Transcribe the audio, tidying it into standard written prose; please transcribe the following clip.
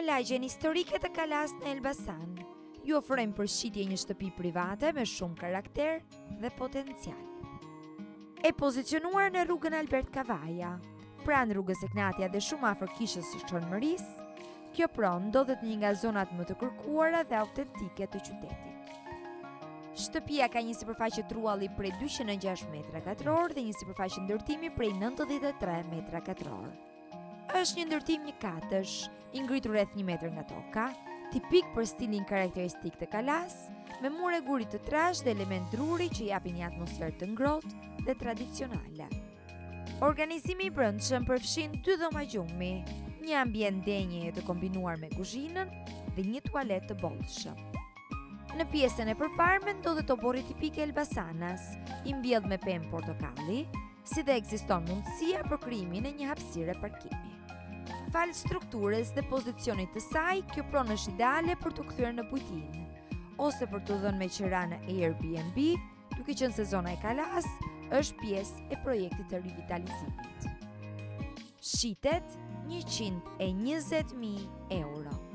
Në lagjen historike të Kalas në Elbasan, ju ofrojmë përshitje një shtëpi private me shumë karakter dhe potencial. E pozicionuar në rrugën Albert Kavaja, pranë rrugës Eknatia dhe shumë afër kishës së Çormërisë, kjo pronë ndodhet një nga zonat më të kërkuara dhe autentike të qytetit. Shtëpia ka një sipërfaqe trualli prej 206 metra katror dhe një sipërfaqe ndërtimi prej 93 metra katror. Është një ndërtim një katësh, i ngritur rreth 1 metër nga toka, tipik për stilin karakteristik të Kalas, me mure guri të trashë dhe element druri që japin një atmosferë të ngrohtë dhe tradicionale. Organizimi i brendshëm përfshin 2 dhoma gjumi, një ambient denje të kombinuar me kuzhinën dhe një tualet të bollshëm. Në pjesën e përparme ndodhet oborri tipik e Elbasanas, i mbjellë me pemë portokalli, si dhe ekziston mundësia për krijimin e një hapësire parkimi. Falë strukturës dhe pozicionit të saj, kjo pronë është ideale për të kthyer në bujtinë, ose për të dhënë me qira në Airbnb, duke qenë se zona e Kalas është pjesë e projektit të rivitalizimit. Shitet 120.000 euro.